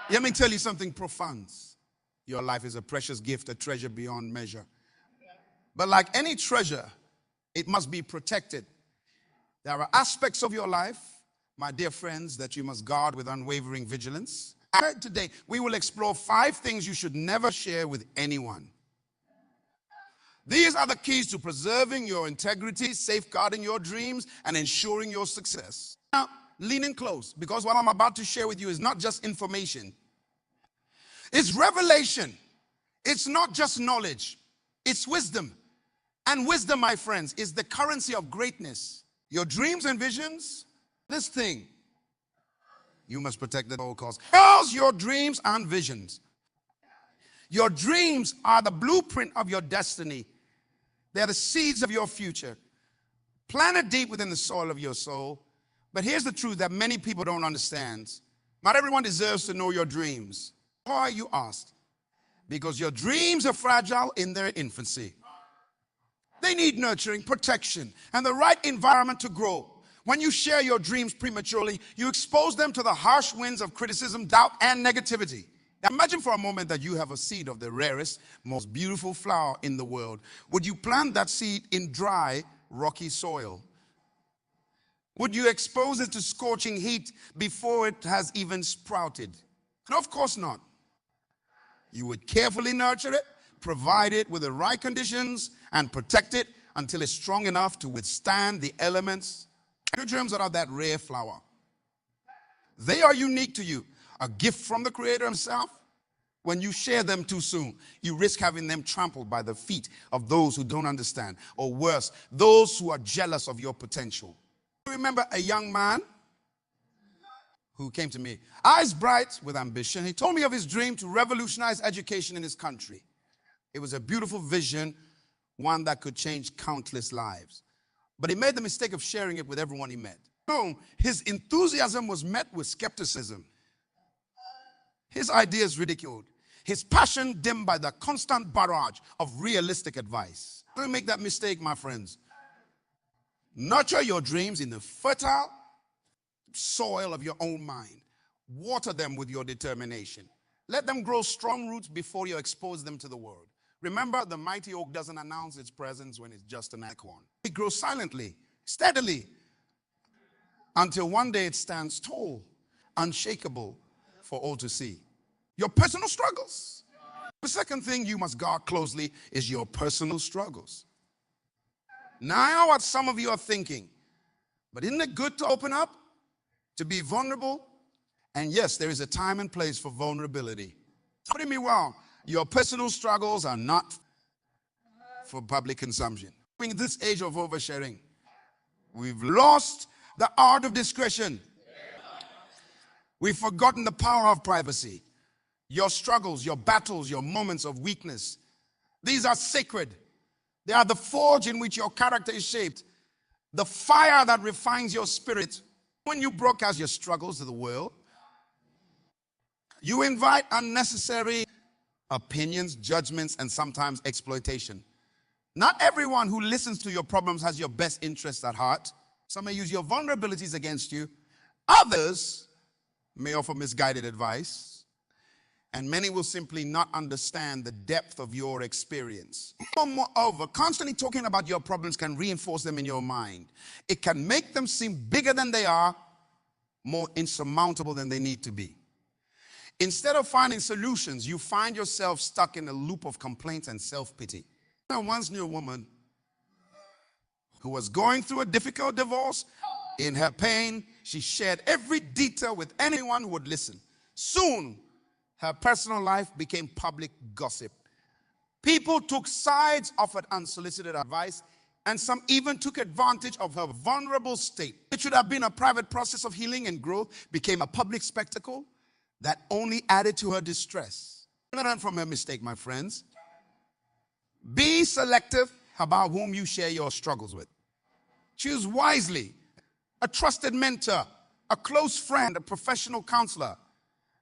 Let me tell you something profound. Your life is a precious gift, a treasure beyond measure. But like any treasure, it must be protected. There are aspects of your life, my dear friends, that you must guard with unwavering vigilance. And today, we will explore 5 things you should never share with anyone. These are the keys to preserving your integrity, safeguarding your dreams, and ensuring your success. Now, lean in close, because what I'm about to share with you is not just information. It's revelation. It's not just knowledge. It's wisdom. And wisdom, my friends, is the currency of greatness. Your dreams and visions, this thing, you must protect at all costs. Because your dreams and visions. Your dreams are the blueprint of your destiny. They're the seeds of your future. Planted deep within the soil of your soul. But here's the truth that many people don't understand. Not everyone deserves to know your dreams. Why, you asked? Because your dreams are fragile in their infancy. They need nurturing, protection, and the right environment to grow. When you share your dreams prematurely, you expose them to the harsh winds of criticism, doubt, and negativity. Now imagine for a moment that you have a seed of the rarest, most beautiful flower in the world. Would you plant that seed in dry, rocky soil? Would you expose it to scorching heat before it has even sprouted? No, of course not. You would carefully nurture it, provide it with the right conditions, and protect it until it's strong enough to withstand the elements. Your dreams are that rare flower. They are unique to you, a gift from the Creator himself. When you share them too soon, you risk having them trampled by the feet of those who don't understand, or worse, those who are jealous of your potential. I remember a young man who came to me, eyes bright with ambition. He told me of his dream to revolutionize education in his country. It was a beautiful vision, one that could change countless lives. But he made the mistake of sharing it with everyone he met. No, his enthusiasm was met with skepticism. His ideas ridiculed. His passion dimmed by the constant barrage of realistic advice. Don't make that mistake, my friends. Nurture your dreams in the fertile soil of your own mind. Water them with your determination. Let them grow strong roots before you expose them to the world. Remember, the mighty oak doesn't announce its presence when it's just an acorn. It grows silently, steadily, until one day it stands tall, unshakable for all to see. Your personal struggles. The second thing you must guard closely is your personal struggles. Now, I know what some of you are thinking, but isn't it good to open up, to be vulnerable? And yes, there is a time and place for vulnerability. Don't get me wrong, your personal struggles are not for public consumption. In this age of oversharing, we've lost the art of discretion. We've forgotten the power of privacy. Your struggles, your battles, your moments of weakness, these are sacred. They are the forge in which your character is shaped, the fire that refines your spirit. When you broadcast your struggles to the world, you invite unnecessary opinions, judgments, and sometimes exploitation. Not everyone who listens to your problems has your best interests at heart. Some may use your vulnerabilities against you. Others may offer misguided advice. And many will simply not understand the depth of your experience. Moreover, constantly talking about your problems can reinforce them in your mind. It can make them seem bigger than they are, more insurmountable than they need to be. Instead of finding solutions, you find yourself stuck in a loop of complaints and self-pity. I once knew a woman who was going through a difficult divorce. In her pain, she shared every detail with anyone who would listen. Soon, her personal life became public gossip. People took sides, offered unsolicited advice, and some even took advantage of her vulnerable state. It should have been a private process of healing and growth, became a public spectacle that only added to her distress. Learn from her mistake, my friends. Be selective about whom you share your struggles with. Choose wisely. A trusted mentor, a close friend, a professional counselor.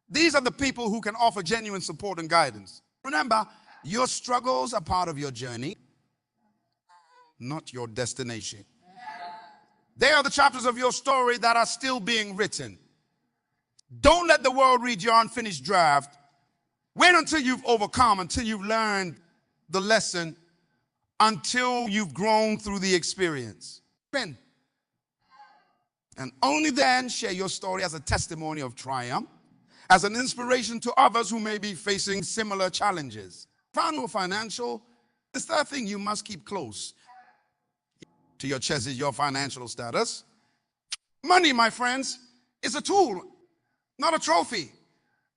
These are the people who can offer genuine support and guidance. Remember, your struggles are part of your journey, not your destination. They are the chapters of your story that are still being written. Don't let the world read your unfinished draft. Wait until you've overcome, until you've learned the lesson, until you've grown through the experience. And only then share your story as a testimony of triumph, as an inspiration to others who may be facing similar challenges. Financial, the third thing you must keep close to your chest is your financial status. Money, my friends, is a tool, not a trophy.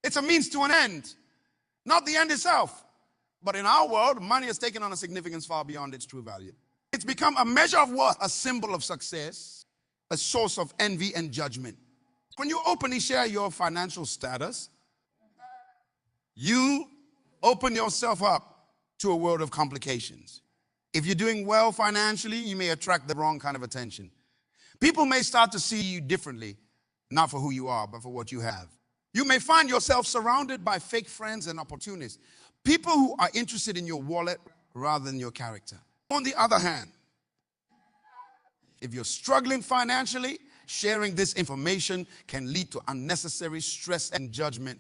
It's a means to an end, not the end itself. But in our world, money has taken on a significance far beyond its true value. It's become a measure of worth, a symbol of success, a source of envy and judgment. When you openly share your financial status, you open yourself up to a world of complications. If you're doing well financially, you may attract the wrong kind of attention. People may start to see you differently, not for who you are, but for what you have. You may find yourself surrounded by fake friends and opportunists, people who are interested in your wallet rather than your character. On the other hand, if you're struggling financially, sharing this information can lead to unnecessary stress and judgment.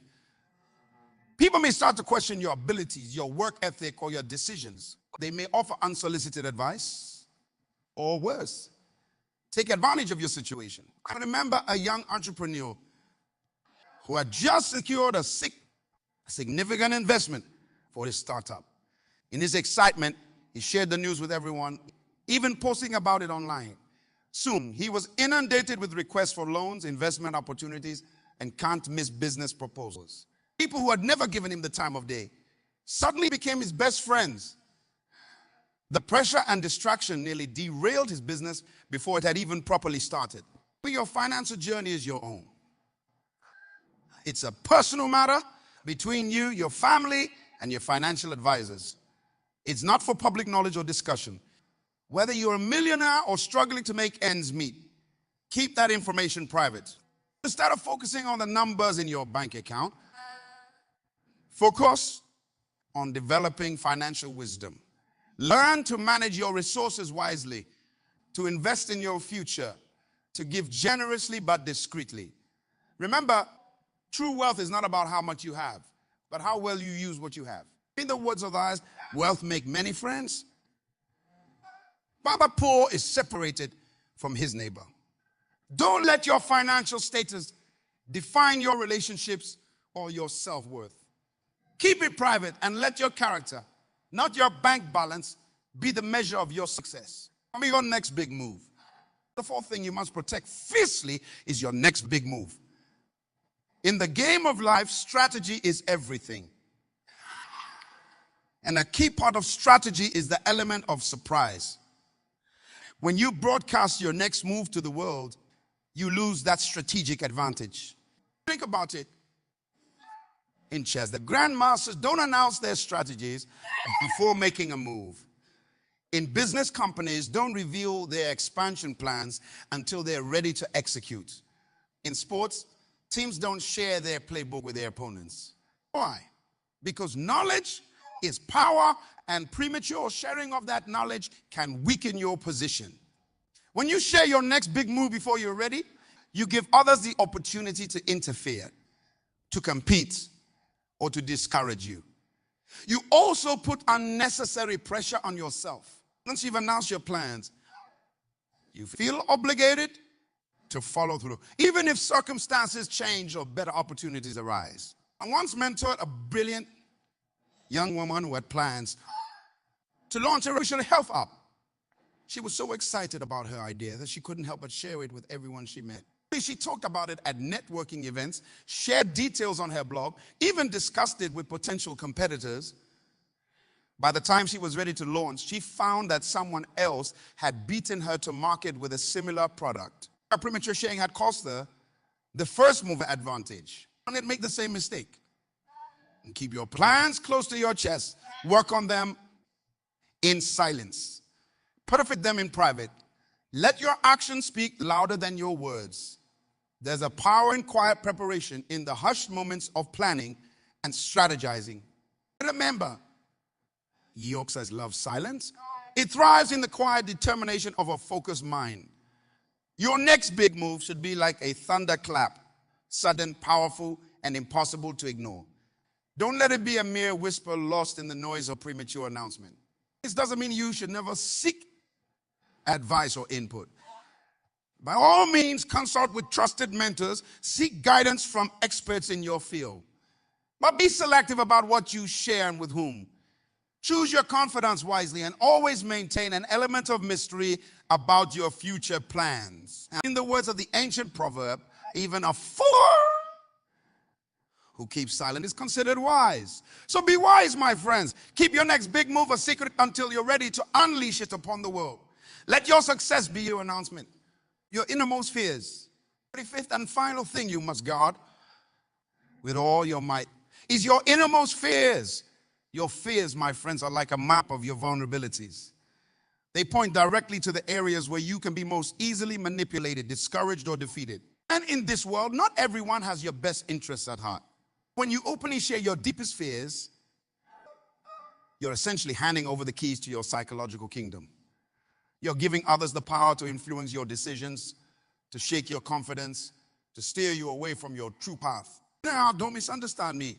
People may start to question your abilities, your work ethic, or your decisions. They may offer unsolicited advice, or worse, take advantage of your situation. I remember a young entrepreneur who had just secured a significant investment for his startup. In his excitement, he shared the news with everyone, even posting about it online. Soon, he was inundated with requests for loans, investment opportunities, and can't-miss business proposals. People who had never given him the time of day suddenly became his best friends. The pressure and distraction nearly derailed his business before it had even properly started. But your financial journey is your own. It's a personal matter between you, your family, and your financial advisors. It's not for public knowledge or discussion. Whether you're a millionaire or struggling to make ends meet, keep that information private. Instead of focusing on the numbers in your bank account, focus on developing financial wisdom. Learn to manage your resources wisely, to invest in your future, to give generously but discreetly. Remember, true wealth is not about how much you have, but how well you use what you have. In the words of ours, wealth make many friends, but poor is separated from his neighbor. Don't let your financial status define your relationships or your self-worth. Keep it private and let your character, not your bank balance, be the measure of your success. I mean, your next big move. The fourth thing you must protect fiercely is your next big move. In the game of life, strategy is everything. And a key part of strategy is the element of surprise. When you broadcast your next move to the world, you lose that strategic advantage. Think about it. In chess, the grandmasters don't announce their strategies before making a move. In business companies, don't reveal their expansion plans until they're ready to execute. In sports, teams don't share their playbook with their opponents. Why? Because knowledge is power, and premature sharing of that knowledge can weaken your position. When you share your next big move before you're ready, you give others the opportunity to interfere, to compete, or to discourage you. You also put unnecessary pressure on yourself. Once you've announced your plans, you feel obligated to follow through, even if circumstances change or better opportunities arise. I once mentored a brilliant young woman who had plans to launch a racial health app. She was so excited about her idea that she couldn't help but share it with everyone she met. She talked about it at networking events, shared details on her blog, even discussed it with potential competitors. By the time she was ready to launch, she found that someone else had beaten her to market with a similar product. Her premature sharing had cost her the first mover advantage. Don't make the same mistake. And keep your plans close to your chest. Work on them in silence. Perfect them in private. Let your actions speak louder than your words. There's a power in quiet preparation in the hushed moments of planning and strategizing. Remember, York loves silence. It thrives in the quiet determination of a focused mind. Your next big move should be like a thunderclap sudden, powerful, and impossible to ignore. Don't let it be a mere whisper lost in the noise of premature announcement. This doesn't mean you should never seek advice or input. By all means, consult with trusted mentors, seek guidance from experts in your field. But be selective about what you share and with whom. Choose your confidants wisely and always maintain an element of mystery about your future plans. In the words of the ancient proverb, even a fool who keeps silent is considered wise. So be wise, my friends. Keep your next big move a secret until you're ready to unleash it upon the world. Let your success be your announcement. Your innermost fears. The 35th and final thing you must guard with all your might is your innermost fears. Your fears, my friends, are like a map of your vulnerabilities. They point directly to the areas where you can be most easily manipulated, discouraged, or defeated. And in this world, not everyone has your best interests at heart. When you openly share your deepest fears, you're essentially handing over the keys to your psychological kingdom. You're giving others the power to influence your decisions, to shake your confidence, to steer you away from your true path. Now, don't misunderstand me.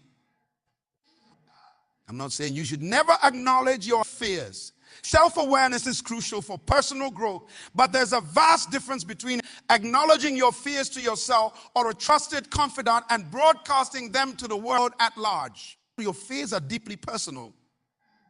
I'm not saying you should never acknowledge your fears. Self-awareness is crucial for personal growth, but there's a vast difference between acknowledging your fears to yourself or a trusted confidant and broadcasting them to the world at large. Your fears are deeply personal.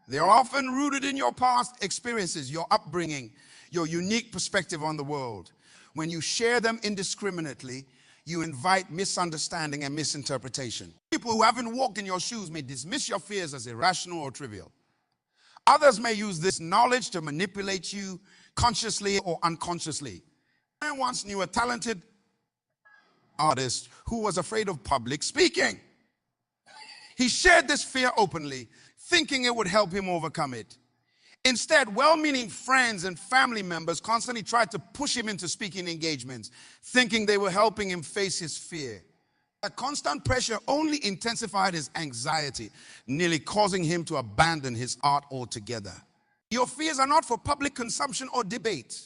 They're often rooted in your past experiences, your upbringing, your unique perspective on the world. When you share them indiscriminately, you invite misunderstanding and misinterpretation. People who haven't walked in your shoes may dismiss your fears as irrational or trivial. Others may use this knowledge to manipulate you consciously or unconsciously. I once knew a talented artist who was afraid of public speaking. He shared this fear openly, thinking it would help him overcome it. Instead, well-meaning friends and family members constantly tried to push him into speaking engagements, thinking they were helping him face his fear. That constant pressure only intensified his anxiety, nearly causing him to abandon his art altogether. Your fears are not for public consumption or debate.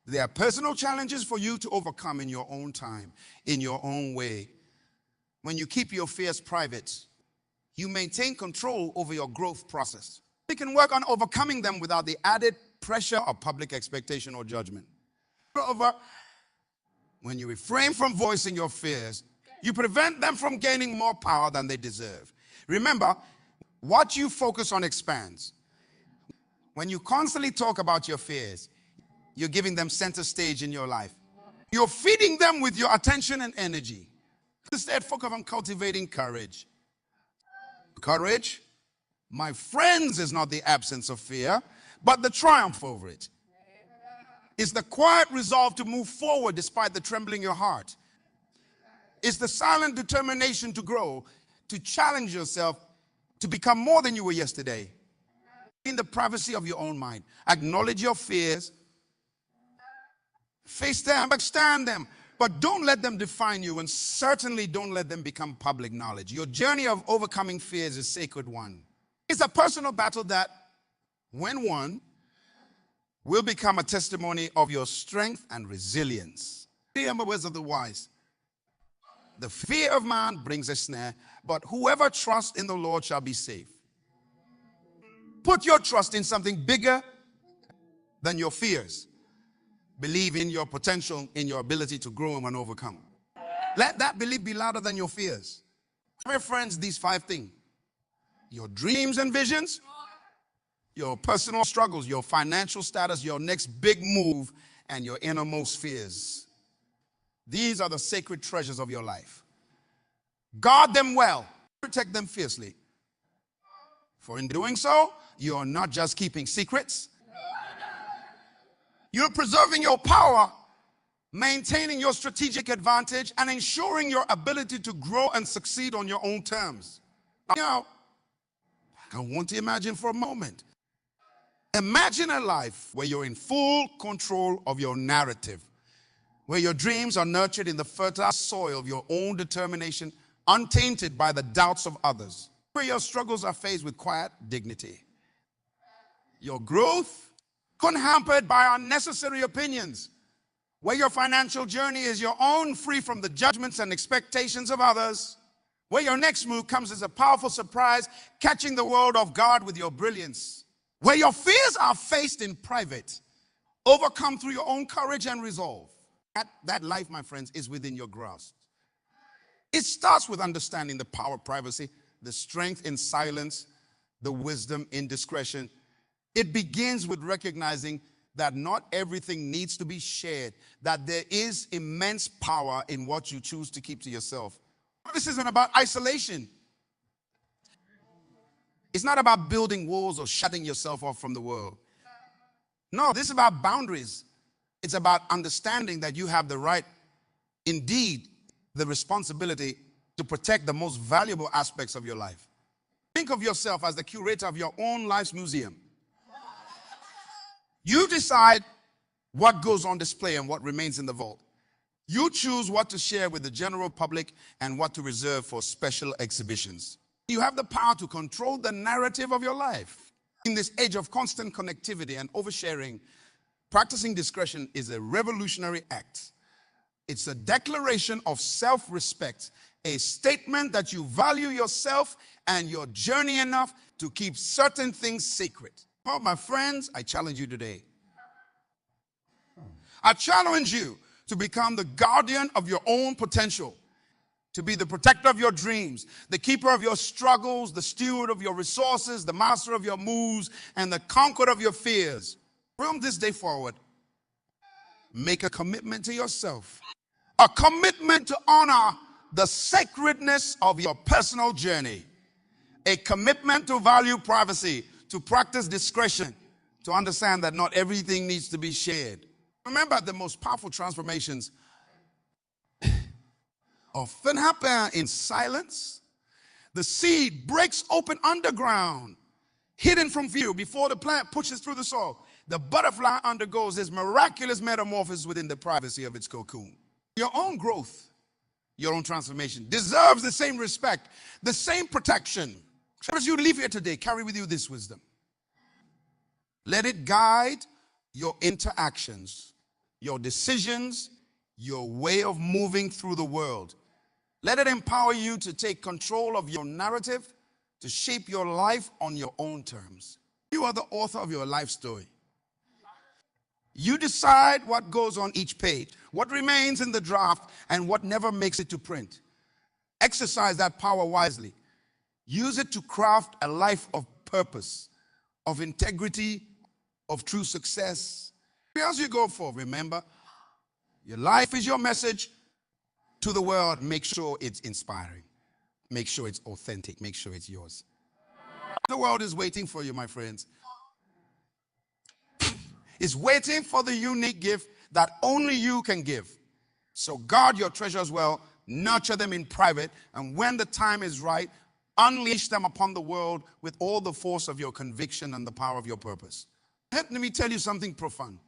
They are personal challenges for you to overcome in your own time, in your own way. When you keep your fears private, you maintain control over your growth process. You can work on overcoming them without the added pressure of public expectation or judgment. Moreover, when you refrain from voicing your fears, you prevent them from gaining more power than they deserve. Remember, what you focus on expands. When you constantly talk about your fears, you're giving them center stage in your life. You're feeding them with your attention and energy. Instead, focus on cultivating courage. Courage, my friends, is not the absence of fear, but the triumph over it. It's the quiet resolve to move forward despite the trembling in your heart. It's the silent determination to grow, to challenge yourself, to become more than you were yesterday. In the privacy of your own mind, acknowledge your fears, face them, understand them, but don't let them define you, and certainly don't let them become public knowledge. Your journey of overcoming fears is a sacred one. It's a personal battle that, when won, will become a testimony of your strength and resilience. Remember the words of the wise. The fear of man brings a snare, but whoever trusts in the Lord shall be safe. Put your trust in something bigger than your fears. Believe in your potential, in your ability to grow and overcome. Let that belief be louder than your fears. My friends, these 5 things: your dreams and visions, your personal struggles, your financial status, your next big move, and your innermost fears. These are the sacred treasures of your life. Guard them well. Protect them fiercely. For in doing so, you are not just keeping secrets. You're preserving your power, maintaining your strategic advantage, and ensuring your ability to grow and succeed on your own terms. Now, I want to imagine for a moment. Imagine a life where you're in full control of your narrative, where your dreams are nurtured in the fertile soil of your own determination, untainted by the doubts of others, where your struggles are faced with quiet dignity. Your growth unhampered by unnecessary opinions, Where your financial journey is your own, free from the judgments and expectations of others. Where your next move comes as a powerful surprise, catching the world off guard with your brilliance. Where your fears are faced in private, overcome through your own courage and resolve. That life, my friends, is within your grasp. It starts with understanding the power of privacy, the strength in silence, the wisdom in discretion. It begins with recognizing that not everything needs to be shared, that there is immense power in what you choose to keep to yourself. This isn't about isolation. It's not about building walls or shutting yourself off from the world. No, this is about boundaries. It's about understanding that you have the right, indeed, the responsibility to protect the most valuable aspects of your life. Think of yourself as the curator of your own life's museum. You decide what goes on display and what remains in the vault. You choose what to share with the general public and what to reserve for special exhibitions. You have the power to control the narrative of your life. In this age of constant connectivity and oversharing, practicing discretion is a revolutionary act. It's a declaration of self-respect, a statement that you value yourself and your journey enough to keep certain things secret. Oh, my friends, I challenge you today. I challenge you to become the guardian of your own potential, to be the protector of your dreams, the keeper of your struggles, the steward of your resources, the master of your moves, and the conqueror of your fears. From this day forward, make a commitment to yourself, a commitment to honor the sacredness of your personal journey, a commitment to value privacy, to practice discretion, to understand that not everything needs to be shared. Remember, the most powerful transformations often happen in silence. The seed breaks open underground, hidden from view before the plant pushes through the soil. The butterfly undergoes this miraculous metamorphosis within the privacy of its cocoon. Your own growth, your own transformation deserves the same respect, the same protection. As you leave here today, carry with you this wisdom. Let it guide your interactions, your decisions, your way of moving through the world. Let it empower you to take control of your narrative, to shape your life on your own terms. You are the author of your life story. You decide what goes on each page, what remains in the draft, and what never makes it to print. Exercise that power wisely. Use it to craft a life of purpose, of integrity, of true success. As you go forward, remember, your life is your message to the world. Make sure it's inspiring. Make sure it's authentic. Make sure it's yours. The world is waiting for you, my friends. It's waiting for the unique gift that only you can give. So guard your treasures well, nurture them in private, and when the time is right, unleash them upon the world with all the force of your conviction and the power of your purpose. Let me tell you something profound.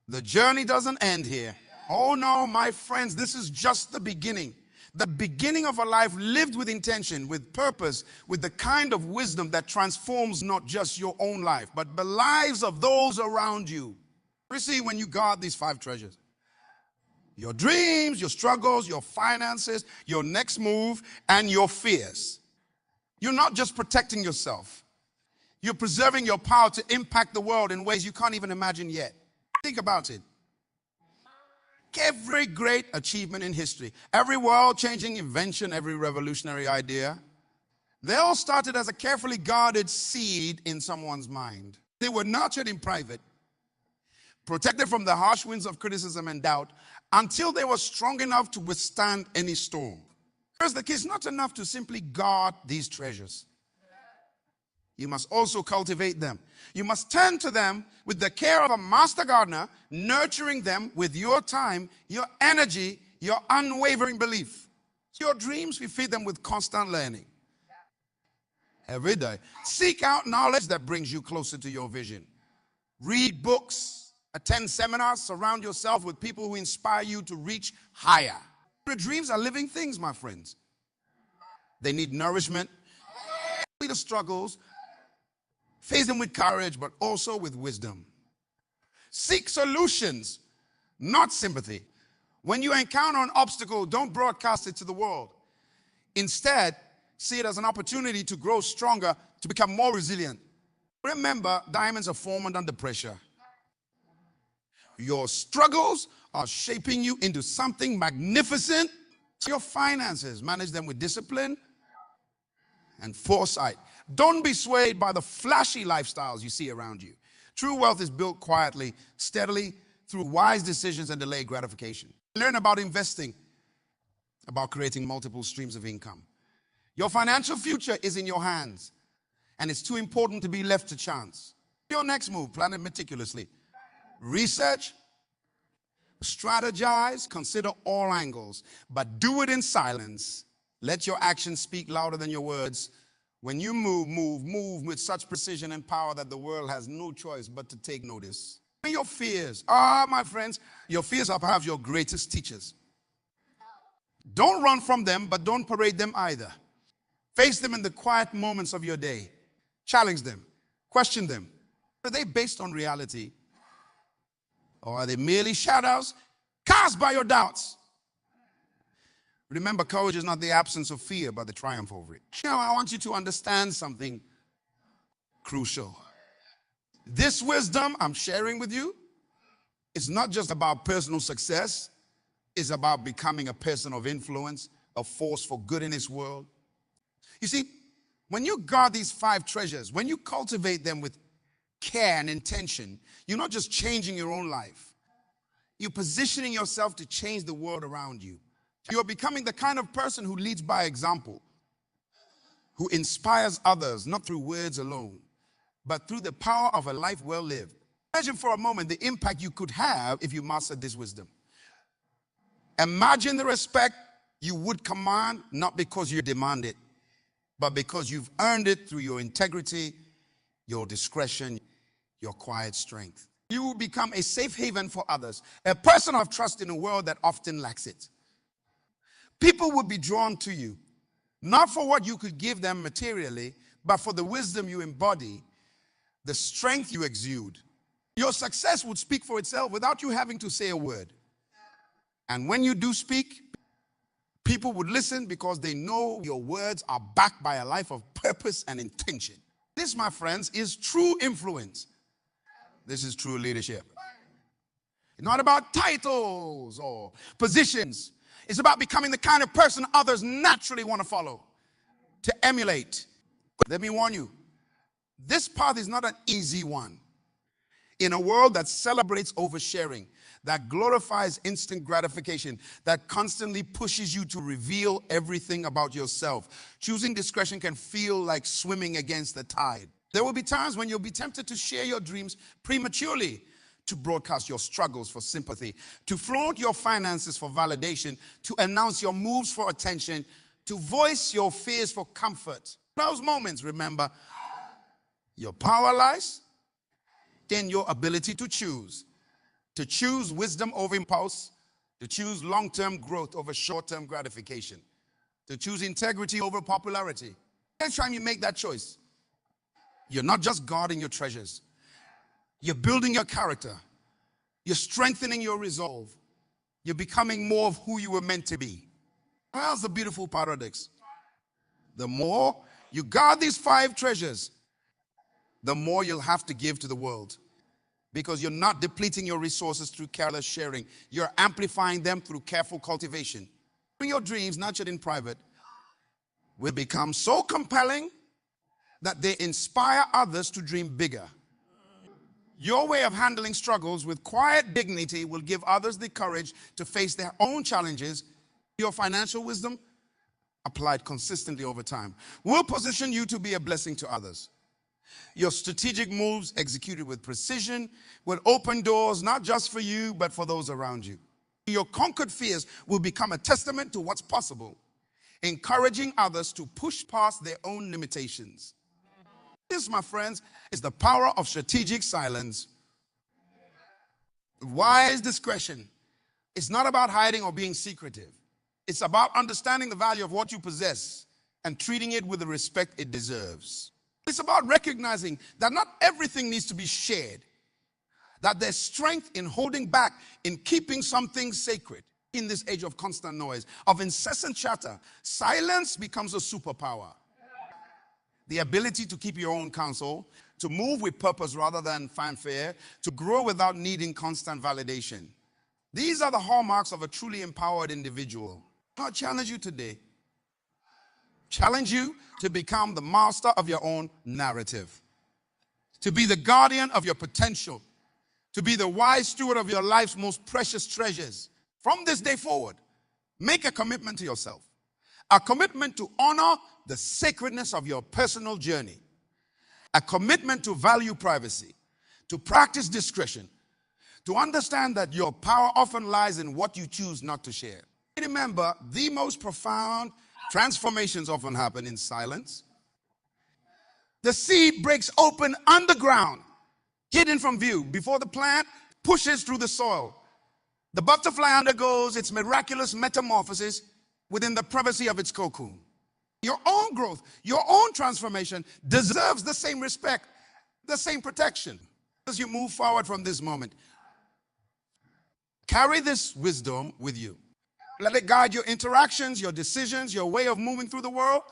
The journey doesn't end here. Oh no, my friends, this is just the beginning. The beginning of a life lived with intention, with purpose, with the kind of wisdom that transforms not just your own life, but the lives of those around you. You see, when you guard these 5 treasures, your dreams, your struggles, your finances, your next move, and your fears, you're not just protecting yourself. You're preserving your power to impact the world in ways you can't even imagine yet. Think about it. Every great achievement in history, every world-changing invention, every revolutionary idea, they all started as a carefully guarded seed in someone's mind. They were nurtured in private, protected from the harsh winds of criticism and doubt, until they were strong enough to withstand any storm. Here's the key: it's not enough to simply guard these treasures. You must also cultivate them. You must tend to them with the care of a master gardener, nurturing them with your time, your energy, your unwavering belief. Your dreams, we feed them with constant learning. Every day. Seek out knowledge that brings you closer to your vision. Read books, attend seminars, surround yourself with people who inspire you to reach higher. Your dreams are living things, my friends. They need nourishment. The struggles, face them with courage, but also with wisdom. Seek solutions not sympathy. When you encounter an obstacle, don't broadcast it to the world. Instead, see it as an opportunity to grow stronger, to become more resilient. Remember, diamonds are formed under pressure. Your struggles are shaping you into something magnificent. Your finances, manage them with discipline and foresight. Don't be swayed by the flashy lifestyles you see around you. True wealth is built quietly, steadily, through wise decisions and delayed gratification. Learn about investing, about creating multiple streams of income. Your financial future is in your hands, and it's too important to be left to chance. Your next move, plan it meticulously. Research, strategize, consider all angles, but do it in silence. Let your actions speak louder than your words. When you move with such precision and power that the world has no choice but to take notice. Your fears, my friends, your fears are perhaps your greatest teachers. Don't run from them, but don't parade them either. Face them in the quiet moments of your day. Challenge them, question them. Are they based on reality? Or are they merely shadows cast by your doubts? Remember, courage is not the absence of fear, but the triumph over it. Now, I want you to understand something crucial. This wisdom I'm sharing with you is not just about personal success. It's about becoming a person of influence, a force for good in this world. You see, when you guard these 5 treasures, when you cultivate them with care and intention, you're not just changing your own life. You're positioning yourself to change the world around you. You're becoming the kind of person who leads by example, who inspires others, not through words alone, but through the power of a life well lived. Imagine for a moment the impact you could have if you mastered this wisdom. Imagine the respect you would command, not because you demand it, but because you've earned it through your integrity, your discretion, your quiet strength. You will become a safe haven for others, a person of trust in a world that often lacks it. People will be drawn to you, not for what you could give them materially, but for the wisdom you embody, the strength you exude. Your success would speak for itself without you having to say a word. And when you do speak, people would listen because they know your words are backed by a life of purpose and intention. This, my friends, is true influence. This is true leadership. It's not about titles or positions. It's about becoming the kind of person others naturally want to follow, to emulate. Let me warn you, this path is not an easy one. In a world that celebrates oversharing, that glorifies instant gratification, that constantly pushes you to reveal everything about yourself, choosing discretion can feel like swimming against the tide. There will be times when you'll be tempted to share your dreams prematurely, to broadcast your struggles for sympathy, to flaunt your finances for validation, to announce your moves for attention, to voice your fears for comfort. In those moments, remember, your power lies in your ability to choose wisdom over impulse, to choose long-term growth over short-term gratification, to choose integrity over popularity. Next time you make that choice, you're not just guarding your treasures. You're building your character. You're strengthening your resolve. You're becoming more of who you were meant to be. That's the beautiful paradox. The more you guard these 5 treasures, the more you'll have to give to the world. Because you're not depleting your resources through careless sharing. You're amplifying them through careful cultivation. Your dreams, nurtured in private, will become so compelling that they inspire others to dream bigger. Your way of handling struggles with quiet dignity will give others the courage to face their own challenges. Your financial wisdom, applied consistently over time, will position you to be a blessing to others. Your strategic moves, executed with precision, will open doors not just for you, but for those around you. Your conquered fears will become a testament to what's possible, encouraging others to push past their own limitations. This, my friends, is the power of strategic silence. Wise discretion. It's not about hiding or being secretive. It's about understanding the value of what you possess and treating it with the respect it deserves. It's about recognizing that not everything needs to be shared. that there's strength in holding back, in keeping something sacred. In this age of constant noise, of incessant chatter, silence becomes a superpower. The ability to keep your own counsel, to move with purpose rather than fanfare, to grow without needing constant validation. These are the hallmarks of a truly empowered individual. I challenge you today. Challenge you to become the master of your own narrative, to be the guardian of your potential, to be the wise steward of your life's most precious treasures. From this day forward, make a commitment to yourself, a commitment to honor the sacredness of your personal journey, a commitment to value privacy, to practice discretion, to understand that your power often lies in what you choose not to share. Remember, the most profound transformations often happen in silence. The seed breaks open underground, hidden from view, before the plant pushes through the soil. The butterfly undergoes its miraculous metamorphosis within the privacy of its cocoon. Your own growth, your own transformation deserves the same respect, the same protection. As you move forward from this moment, carry this wisdom with you. Let it guide your interactions, your decisions, your way of moving through the world.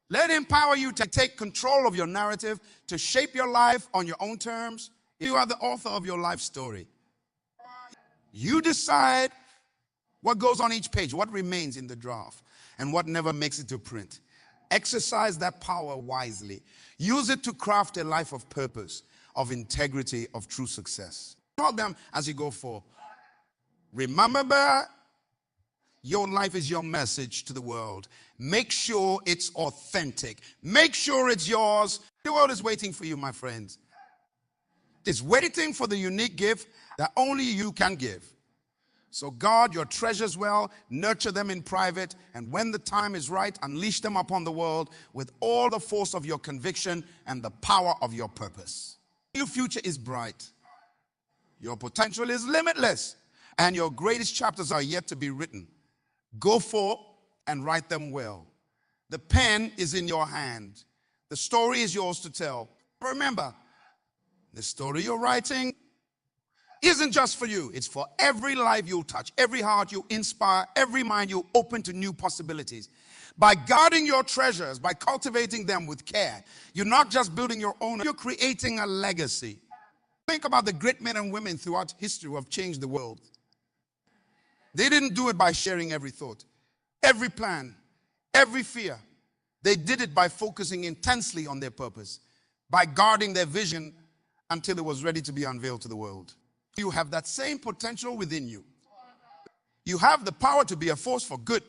Let it empower you to take control of your narrative, to shape your life on your own terms. You are the author of your life story. You decide what goes on each page, what remains in the draft, and what never makes it to print. Exercise that power wisely. Use it to craft a life of purpose, of integrity, of true success. Tell them as you go forth. Remember, your life is your message to the world. Make sure it's authentic. Make sure it's yours. The world is waiting for you, my friends. It's waiting for the unique gift that only you can give. So guard your treasures well, nurture them in private, and when the time is right, unleash them upon the world with all the force of your conviction and the power of your purpose. Your future is bright. Your potential is limitless, and your greatest chapters are yet to be written. Go forth and write them well. The pen is in your hand. The story is yours to tell. Remember, the story you're writing isn't just for you. It's for every life you'll touch, every heart you inspire, every mind you open to new possibilities. By guarding your treasures, by cultivating them with care, you're not just building your own, you're creating a legacy. Think about the great men and women throughout history who have changed the world. They didn't do it by sharing every thought, every plan, every fear. They did it by focusing intensely on their purpose, by guarding their vision until it was ready to be unveiled to the world. You have that same potential within you. You have the power to be a force for good,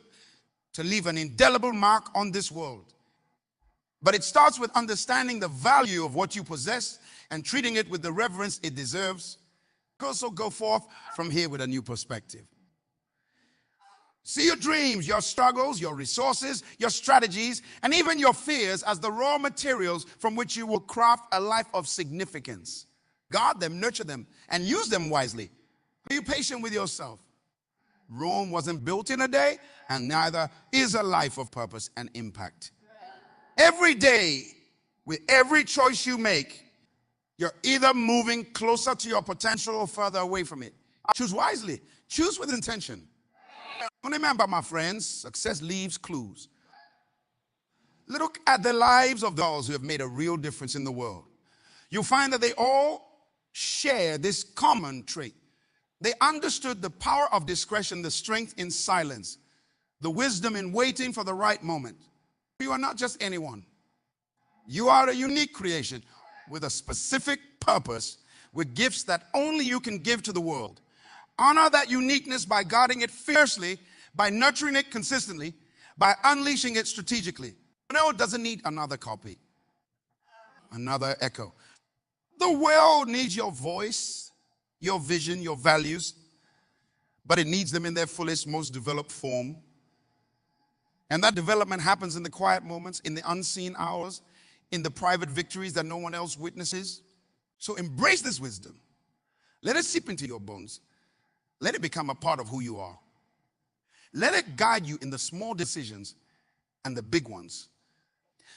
to leave an indelible mark on this world. But it starts with understanding the value of what you possess and treating it with the reverence it deserves. Also go forth from here with a new perspective. See your dreams, your struggles, your resources, your strategies, and even your fears as the raw materials from which you will craft a life of significance. Guard them, nurture them, and use them wisely. Be patient with yourself. Rome wasn't built in a day, and neither is a life of purpose and impact. Every day, with every choice you make, you're either moving closer to your potential or further away from it. Choose wisely. Choose with intention. Remember, my friends, success leaves clues. Look at the lives of those who have made a real difference in the world. You'll find that they all share this common trait. They understood the power of discretion, the strength in silence, the wisdom in waiting for the right moment. You are not just anyone. You are a unique creation with a specific purpose, with gifts that only you can give to the world. Honor that uniqueness by guarding it fiercely, by nurturing it consistently, by unleashing it strategically. No, it doesn't need another copy, another echo. The world needs your voice, your vision, your values, but it needs them in their fullest, most developed form. And that development happens in the quiet moments, in the unseen hours, in the private victories that no one else witnesses. So embrace this wisdom. Let it seep into your bones. Let it become a part of who you are. Let it guide you in the small decisions and the big ones.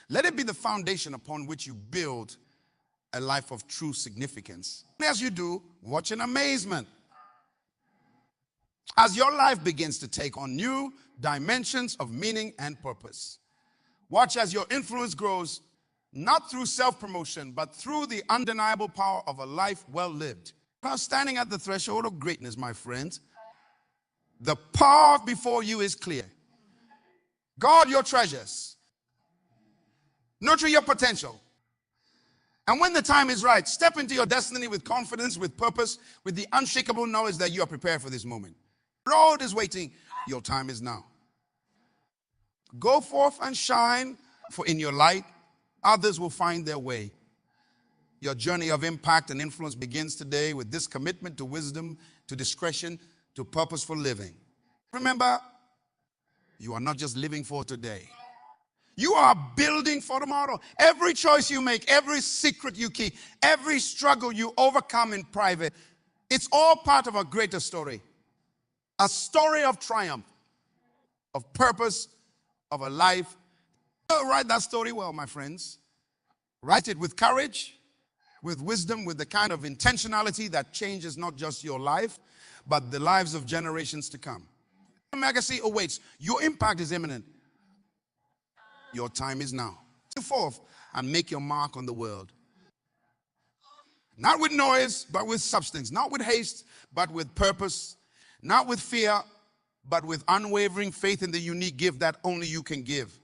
Let it be the foundation upon which you build a life of true significance. And as you do, watch in amazement as your life begins to take on new dimensions of meaning and purpose. Watch as your influence grows, not through self-promotion, but through the undeniable power of a life well lived. Now, standing at the threshold of greatness, my friends, the path before you is clear. Guard your treasures. Nurture your potential. And when the time is right, step into your destiny with confidence, with purpose, with the unshakable knowledge that you are prepared for this moment. The road is waiting. Your time is now. Go forth and shine, for in your light, others will find their way. Your journey of impact and influence begins today with this commitment to wisdom, to discretion, to purposeful living. Remember, you are not just living for today. You are building for tomorrow. Every choice you make, every secret you keep, every struggle you overcome in private, it's all part of a greater story. A story of triumph, of purpose, of a life. Write that story well, my friends. Write it with courage, with wisdom, with the kind of intentionality that changes not just your life, but the lives of generations to come. The legacy awaits. Your impact is imminent. Your time is now. Go forth and make your mark on the world. Not with noise, but with substance. Not with haste, but with purpose. Not with fear, but with unwavering faith in the unique gift that only you can give.